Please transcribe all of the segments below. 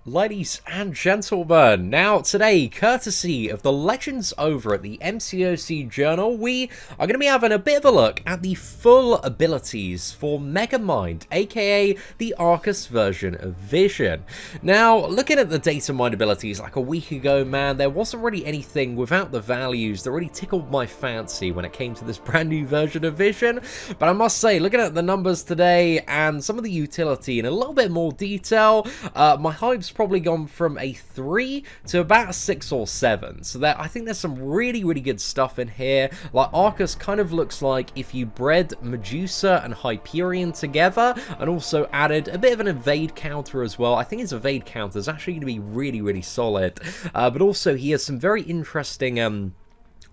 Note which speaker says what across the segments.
Speaker 1: Ladies and gentlemen, now today, courtesy of the legends over at the MCOC Journal, we are going to be having a bit of a look at the full abilities for Megamind, aka the Aarkus version of Vision. Now, looking at the data mine abilities like a week ago, man, there wasn't really anything without the values that really tickled my fancy when it came to this brand new version of Vision, but I must say, looking at the numbers today and some of the utility in a little bit more detail, my hype's probably gone from a 3 to about a 6 or 7. So I think there's some really good stuff in here. Like, Aarkus kind of looks like if you bred Medusa and Hyperion together and also added a bit of an evade counter as well. I think his evade counter is actually going to be really solid. But also he has some very interesting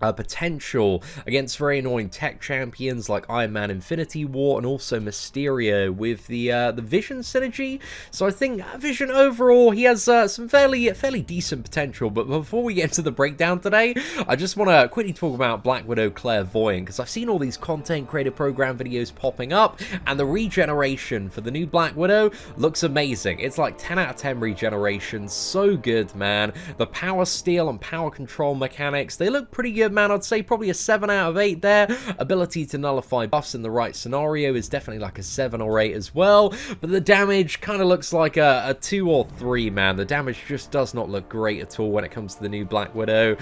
Speaker 1: potential against very annoying tech champions like Iron Man Infinity War and also Mysterio with the Vision synergy. So I think Vision overall, he has some fairly decent potential. But before we get into the breakdown today, I just want to quickly talk about Black Widow Clairvoyant, because I've seen all these content creator program videos popping up, and the regeneration for the new Black Widow looks amazing. It's like 10 out of 10 regeneration, so good, man. The power steal and power control mechanics, they look pretty good, man. I'd say probably a 7 out of 8 there. Ability to nullify buffs in the right scenario is definitely like a 7 or 8 as well, but the damage kind of looks like a 2 or 3, man. The damage just does not look great at all when it comes to the new Black Widow.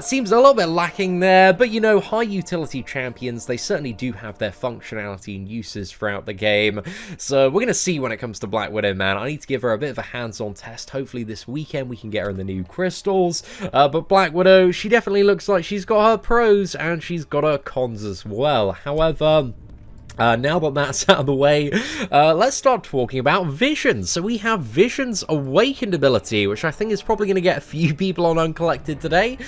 Speaker 1: Seems a little bit lacking there, but you know, high utility champions, they certainly do have their functionality and uses throughout the game. So we're going to see when it comes to Black Widow, man. I need to give her a bit of a hands-on test. Hopefully this weekend we can get her in the new crystals. But Black Widow, she definitely looks like she's got her pros and she's got her cons as well. However, now that that's out of the way, let's start talking about Vision. So we have Vision's Awakened ability, which I think is probably going to get a few people on Uncollected today.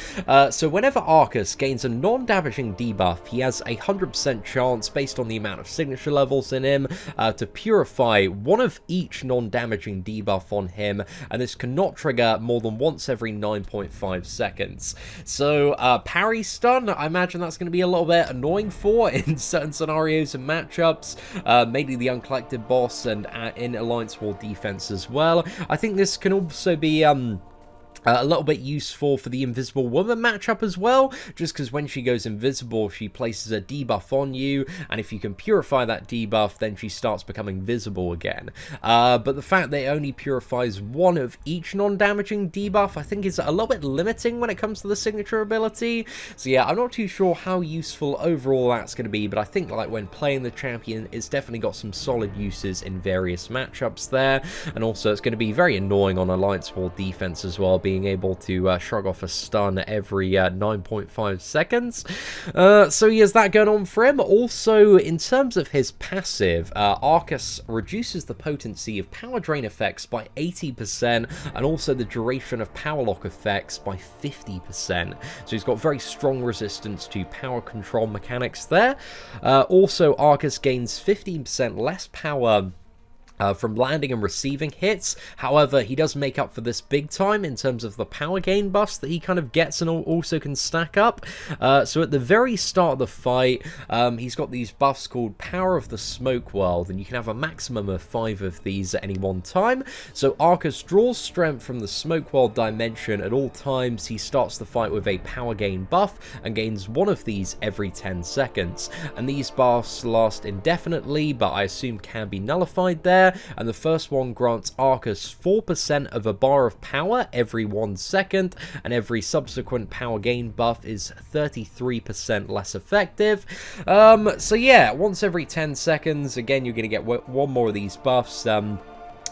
Speaker 1: So whenever Aarkus gains a non-damaging debuff, he has a 100% chance, based on the amount of signature levels in him, to purify one of each non-damaging debuff on him, and this cannot trigger more than once every 9.5 seconds. So parry stun, I imagine that's going to be a little bit annoying for in certain scenarios and matchups, maybe the Uncollected boss and in Alliance War defense as well. I think this can also be a little bit useful for the Invisible Woman matchup as well, just because when she goes invisible, she places a debuff on you, and if you can purify that debuff, then she starts becoming visible again. But the fact that it only purifies one of each non-damaging debuff, I think is a little bit limiting when it comes to the signature ability. So yeah, I'm not too sure how useful overall that's going to be, but I think like when playing the champion, it's definitely got some solid uses in various matchups there, and also it's going to be very annoying on Alliance War defense as well, being able to shrug off a stun every 9.5 seconds. So he has that going on for him. Also, in terms of his passive, Aarkus reduces the potency of power drain effects by 80%, and also the duration of power lock effects by 50%. So he's got very strong resistance to power control mechanics there. Also, Aarkus gains 15% less power from landing and receiving hits. However, he does make up for this big time in terms of the power gain buffs that he kind of gets and also can stack up. So at the very start of the fight, he's got these buffs called Power of the Smoke World, and you can have a maximum of 5 of these at any one time. So Aarkus draws strength from the Smoke World dimension at all times. He starts the fight with a power gain buff and gains one of these every 10 seconds. And these buffs last indefinitely, but I assume can be nullified there. And the first one grants Aarkus 4% of a bar of power every 1 second, and every subsequent power gain buff is 33% less effective. So yeah, once every 10 seconds, again, you're going to get one more of these buffs.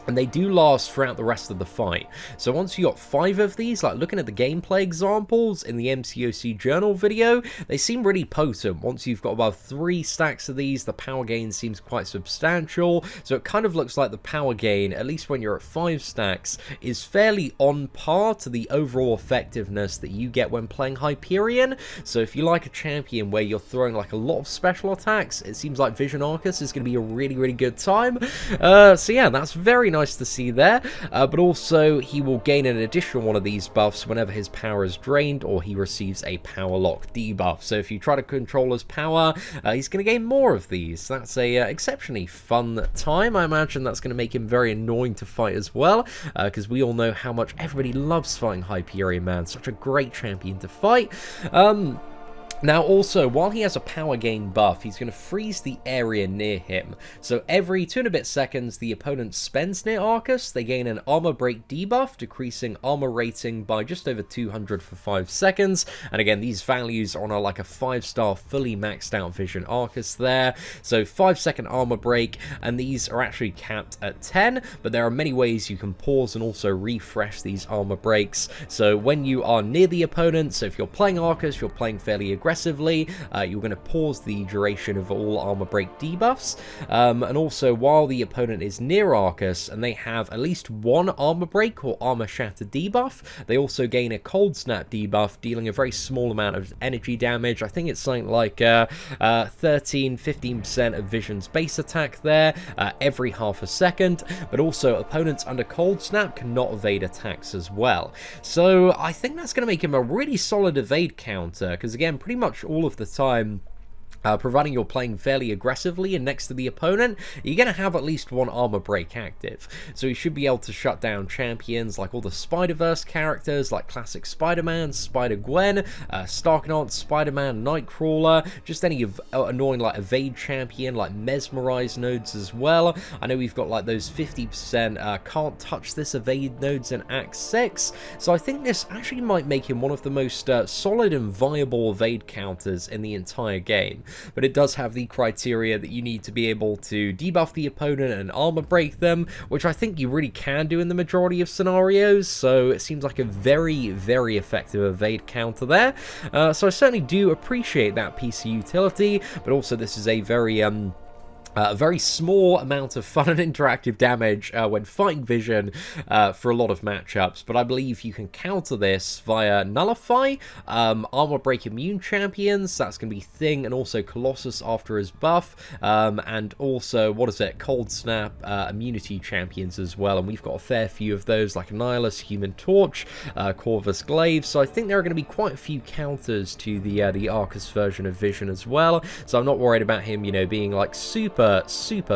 Speaker 1: And they do last throughout the rest of the fight. So once you got 5 of these, like looking at the gameplay examples in the MCOC Journal video, they seem really potent. Once you've got about 3 stacks of these, the power gain seems quite substantial. So it kind of looks like the power gain, at least when you're at 5 stacks, is fairly on par to the overall effectiveness that you get when playing Hyperion. So if you like a champion where you're throwing like a lot of special attacks, it seems like Vision Aarkus is going to be a really good time. So yeah, that's very nice to see there, but also he will gain an additional one of these buffs whenever his power is drained or he receives a power lock debuff. So if you try to control his power, he's going to gain more of these. That's a exceptionally fun time. I imagine that's going to make him very annoying to fight as well, because we all know how much everybody loves fighting Hyperion, man. Such a great champion to fight. Now also, while he has a power gain buff, he's going to freeze the area near him. So every 2 and a bit seconds the opponent spends near Aarkus, they gain an armor break debuff, decreasing armor rating by just over 200 for 5 seconds. And again, these values are on like a 5-star fully maxed out vision Aarkus there. So 5-second armor break, and these are actually capped at 10, but there are many ways you can pause and also refresh these armor breaks. So when you are near the opponent, so if you're playing Aarkus, you're playing fairly aggressively, you're going to pause the duration of all armor break debuffs, and also while the opponent is near Aarkus and they have at least one armor break or armor shatter debuff, they also gain a cold snap debuff, dealing a very small amount of energy damage. I think it's something like 13-15% of Vision's base attack there, every half a second, but also opponents under cold snap cannot evade attacks as well. So I think that's going to make him a really solid evade counter, because again, pretty much all of the time, providing you're playing fairly aggressively and next to the opponent, you're going to have at least one armor break active. So you should be able to shut down champions like all the Spider-Verse characters, like classic Spider-Man, Spider-Gwen, Starknaut, Spider-Man, Nightcrawler, just any annoying like evade champion, like Mesmerize nodes as well. I know we've got like those 50% can't touch this evade nodes in Act 6, so I think this actually might make him one of the most solid and viable evade counters in the entire game. But it does have the criteria that you need to be able to debuff the opponent and armor break them, which I think you really can do in the majority of scenarios, so it seems like a very, very effective evade counter there. So I certainly do appreciate that piece of utility, but also this is a very small amount of fun and interactive damage when fighting Vision for a lot of matchups, but I believe you can counter this via Nullify, Armor Break Immune Champions, that's going to be Thing, and also Colossus after his buff, and also, what is it, Cold Snap Immunity Champions as well, and we've got a fair few of those, like Annihilus, Human Torch, Corvus Glaive, so I think there are going to be quite a few counters to the Aarkus version of Vision as well, so I'm not worried about him, you know, being like super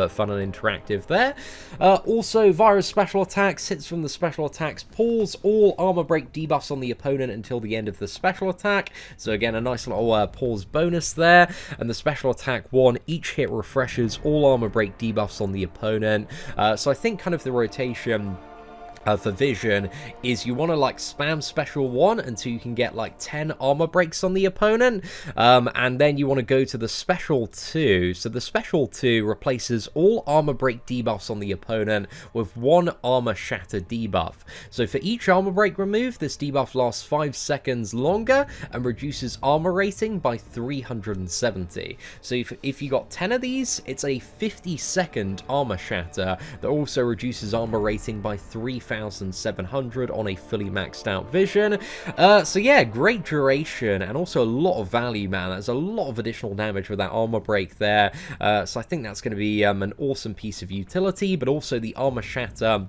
Speaker 1: fun and interactive there. Also, via special attacks, hits from the special attacks pause all armor break debuffs on the opponent until the end of the special attack. So again, a nice little pause bonus there. And the special attack 1, each hit refreshes all armor break debuffs on the opponent. So I think kind of the rotation for Vision is you want to like spam special 1 until you can get like 10 armor breaks on the opponent, and then you want to go to the special 2. So the special 2 replaces all armor break debuffs on the opponent with 1 armor shatter debuff. So for each armor break removed, this debuff lasts 5 seconds longer and reduces armor rating by 370. So if you got 10 of these, it's a 50-second armor shatter that also reduces armor rating by 3,700 on a fully maxed out Vision. So yeah, great duration and also a lot of value, man. There's a lot of additional damage with that armor break there. So I think that's going to be an awesome piece of utility, but also the armor shatter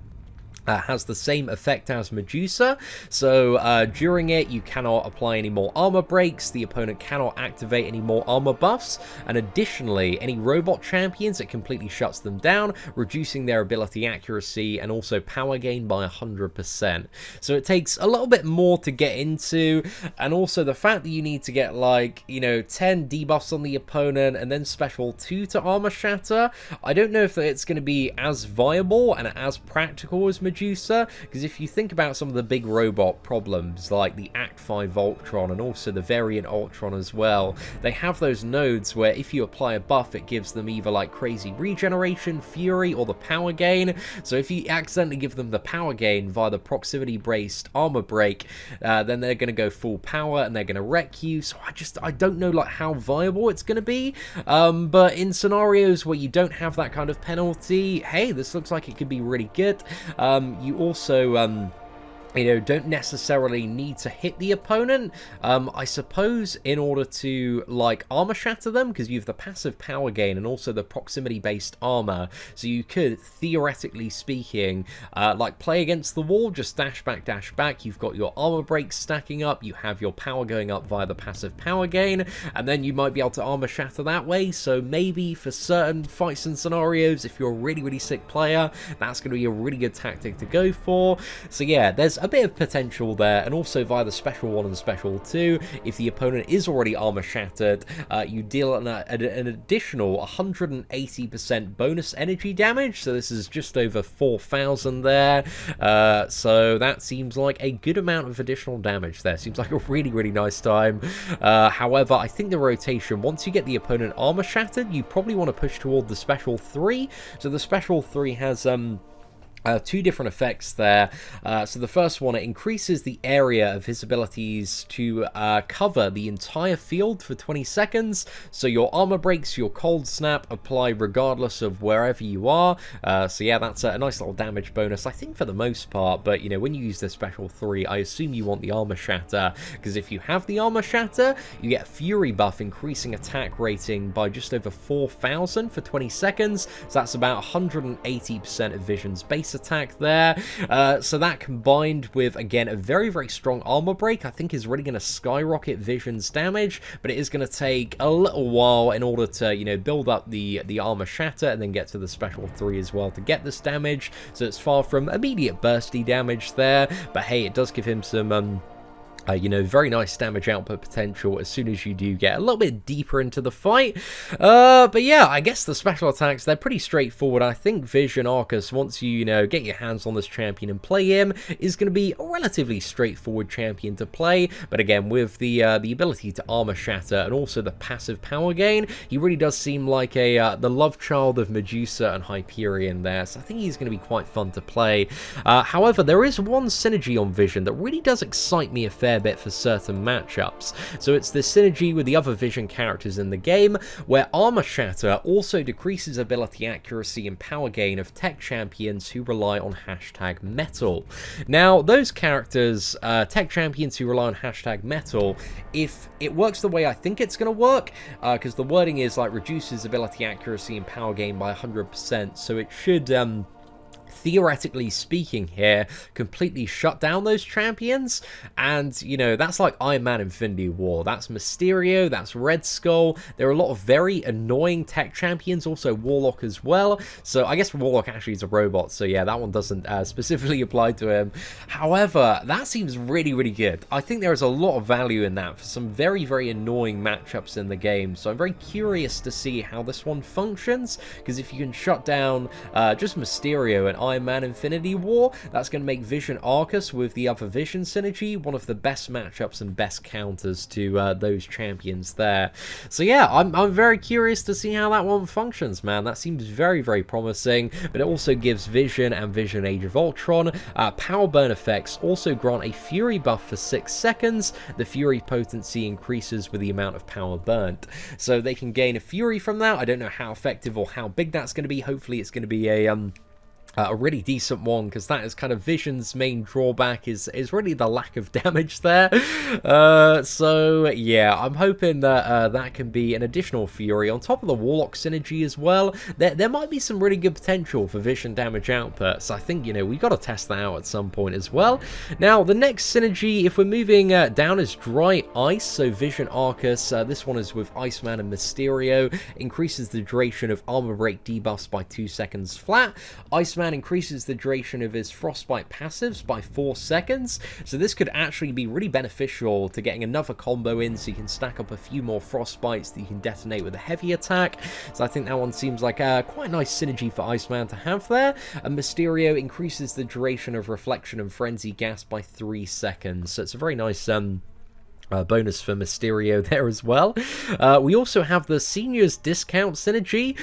Speaker 1: has the same effect as Medusa, so during it you cannot apply any more armor breaks, the opponent cannot activate any more armor buffs, and additionally any robot champions, it completely shuts them down, reducing their ability accuracy and also power gain by 100%. So it takes a little bit more to get into, and also the fact that you need to get like, you know, 10 debuffs on the opponent and then special 2 to armor shatter, I don't know if it's going to be as viable and as practical as Medusa, because if you think about some of the big robot problems like the Act 5 Ultron and also the variant Ultron as well, they have those nodes where if you apply a buff it gives them either like crazy regeneration, fury, or the power gain. So if you accidentally give them the power gain via the proximity based armor break, then they're going to go full power and they're going to wreck you. So I don't know like how viable it's going to be, but in scenarios where you don't have that kind of penalty, hey, this looks like it could be really good. You also don't necessarily need to hit the opponent. I suppose in order to, like, armor shatter them, because you have the passive power gain and also the proximity-based armor, so you could, theoretically speaking, like, play against the wall, just dash back, you've got your armor breaks stacking up, you have your power going up via the passive power gain, and then you might be able to armor shatter that way, so maybe for certain fights and scenarios, if you're a really, really sick player, that's going to be a really good tactic to go for. So yeah, there's a bit of potential there, and also via the special 1 and special 2, if the opponent is already armor shattered, you deal an additional 180% bonus energy damage, so this is just over 4,000 there, so that seems like a good amount of additional damage there. Seems like a really, really nice time. However, I think the rotation, once you get the opponent armor shattered, you probably want to push toward the special 3, so the special 3 has two different effects there. So the first one, it increases the area of his abilities to cover the entire field for 20 seconds. So your armor breaks, your cold snap apply regardless of wherever you are. So yeah, that's a nice little damage bonus, I think, for the most part. But, when you use the special 3, I assume you want the armor shatter, because if you have the armor shatter, you get a fury buff, increasing attack rating by just over 4,000 for 20 seconds. So that's about 180% of Vision's base attack there. So that combined with, again, a very, very strong armor break, I think is really going to skyrocket Vision's damage, but it is going to take a little while in order to, build up the armor shatter and then get to the special 3 as well to get this damage. So it's far from immediate bursty damage there, but hey, it does give him some very nice damage output potential as soon as you do get a little bit deeper into the fight. But yeah, I guess the special attacks, they're pretty straightforward. I think Vision Aarkus, once you, get your hands on this champion and play him, is going to be a relatively straightforward champion to play. But again, with the ability to armor shatter and also the passive power gain, he really does seem like the love child of Medusa and Hyperion there. So I think he's going to be quite fun to play. However, there is one synergy on Vision that really does excite me a fair bit for certain matchups. So it's the synergy with the other Vision characters in the game, where Armor Shatter also decreases ability accuracy and power gain of tech champions who rely on #metal. Now, those characters, tech champions who rely on #metal, if it works the way I think it's going to work, because the wording is like reduces ability accuracy and power gain by 100%, so it should theoretically speaking here, completely shut down those champions. And, that's like Iron Man Infinity War. That's Mysterio, that's Red Skull. There are a lot of very annoying tech champions, also Warlock as well. So I guess Warlock actually is a robot, so yeah, that one doesn't specifically apply to him. However, that seems really, really good. I think there is a lot of value in that for some very, very annoying matchups in the game. So I'm very curious to see how this one functions, because if you can shut down just Mysterio and Iron Man Infinity War, that's going to make Vision Aarkus with the other Vision synergy one of the best matchups and best counters to those champions there. So yeah, I'm very curious to see how that one functions, man. That seems very, very promising, but it also gives Vision and Vision Age of Ultron power burn effects, also grant a fury buff for 6 seconds. The fury potency increases with the amount of power burnt, so they can gain a fury from that. I don't know how effective or how big that's going to be. Hopefully it's going to be a really decent one, because that is kind of Vision's main drawback, is really the lack of damage there. So yeah, I'm hoping that that can be an additional fury on top of the Warlock synergy as well. There might be some really good potential for Vision damage output, so I think, we've got to test that out at some point as well. Now, the next synergy, if we're moving down, is Dry Ice. So Vision Aarkus, this one is with Iceman and Mysterio, increases the duration of armor break debuffs by 2 seconds flat. Iceman increases the duration of his frostbite passives by 4 seconds, so this could actually be really beneficial to getting another combo in, so you can stack up a few more frostbites that you can detonate with a heavy attack. So I think that one seems like a quite nice synergy for Iceman to have there. And Mysterio increases the duration of reflection and frenzy gas by 3 seconds, so it's a very nice Bonus for Mysterio there as well. We also have the Seniors Discount Synergy,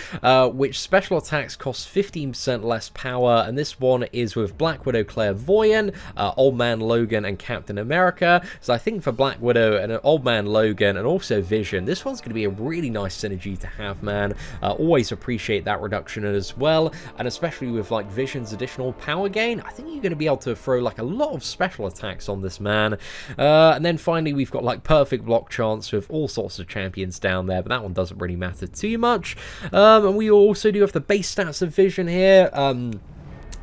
Speaker 1: which special attacks cost 15% less power, and this one is with Black Widow Clairvoyant, Old Man Logan, and Captain America. So I think for Black Widow and Old Man Logan, and also Vision, this one's going to be a really nice synergy to have, man. Always appreciate that reduction as well, and especially with like Vision's additional power gain, I think you're going to be able to throw like a lot of special attacks on this man. And then finally we've got like perfect block chance with all sorts of champions down there, but that one doesn't really matter too much. And we also do have the base stats of Vision here.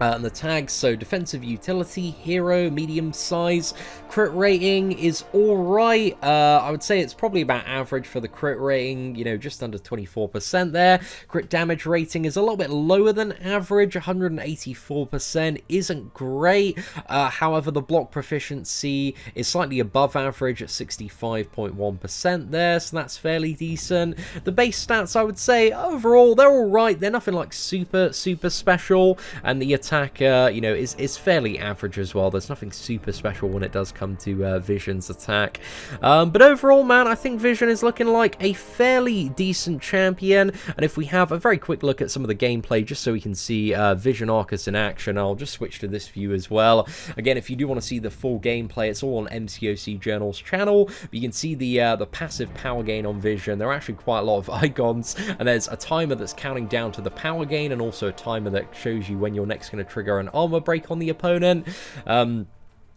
Speaker 1: And the tags, so defensive utility, hero, medium size, crit rating is alright. I would say it's probably about average for the crit rating, you know, just under 24% there. Crit damage rating is a little bit lower than average, 184% isn't great. However, the block proficiency is slightly above average at 65.1% there, so that's fairly decent. The base stats, I would say, overall, they're alright. They're nothing like super special, and the attack, you know, is fairly average as well. There's nothing super special when it does come to Vision's attack. But overall, man, I think Vision is looking like a fairly decent champion. And if we have a very quick look at some of the gameplay, just so we can see Vision Aarkus in action, I'll just switch to this view as well. Again, if you do want to see the full gameplay, it's all on MCOC Journal's channel. But you can see the passive power gain on Vision. There are actually quite a lot of icons, and there's a timer that's counting down to the power gain, and also a timer that shows you when you're next going to trigger an armor break on the opponent.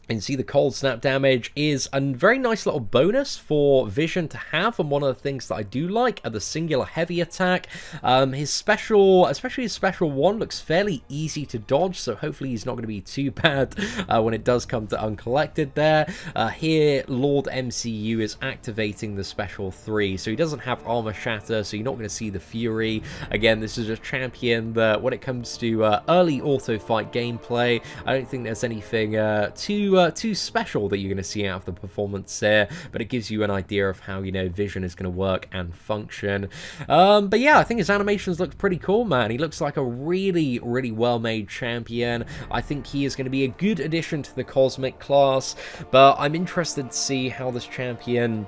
Speaker 1: And see the cold snap damage is a very nice little bonus for Vision to have, and one of the things that I do like are the singular heavy attack. His special, especially his special one, looks fairly easy to dodge, so hopefully he's not going to be too bad when it does come to uncollected there. Here, Lord MCU is activating the special 3, so he doesn't have armor shatter, so you're not going to see the fury. Again, this is a champion that when it comes to early auto fight gameplay, I don't think there's anything too special that you're going to see out of the performance there, but it gives you an idea of how, you know, Vision is going to work and function. But yeah, I think his animations look pretty cool, man. He looks like a really well-made champion. I think he is going to be a good addition to the Cosmic class, but I'm interested to see how this champion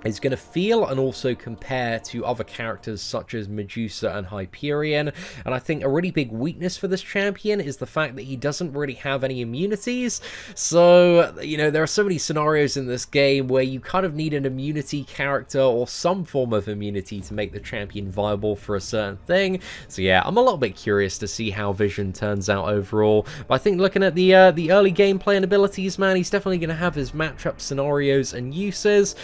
Speaker 1: is going to feel and also compare to other characters such as Medusa and Hyperion. And I think a really big weakness for this champion is the fact that he doesn't really have any immunities. So, you know, there are so many scenarios in this game where you kind of need an immunity character or some form of immunity to make the champion viable for a certain thing. So yeah, I'm a little bit curious to see how Vision turns out overall. But I think looking at the early gameplay and abilities, man, he's definitely going to have his matchup scenarios and uses.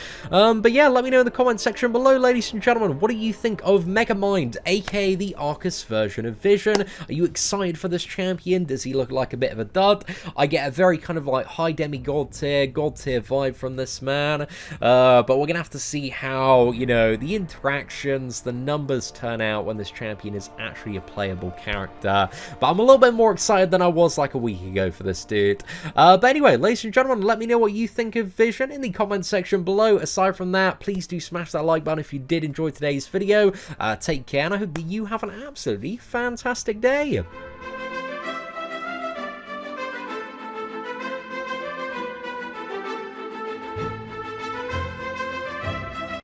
Speaker 1: But yeah, let me know in the comment section below, ladies and gentlemen, what do you think of Megamind, aka the Aarkus version of Vision? Are you excited for this champion? Does he look like a bit of a dud? I get a very kind of like high demigod tier, god tier vibe from this man. But we're gonna have to see how, you know, the interactions, the numbers turn out when this champion is actually a playable character. But I'm a little bit more excited than I was like a week ago for this dude. But anyway, ladies and gentlemen, let me know what you think of Vision in the comment section below. Aside from that, please do smash that like button if you did enjoy today's video. Take care, and I hope that you have an absolutely fantastic day.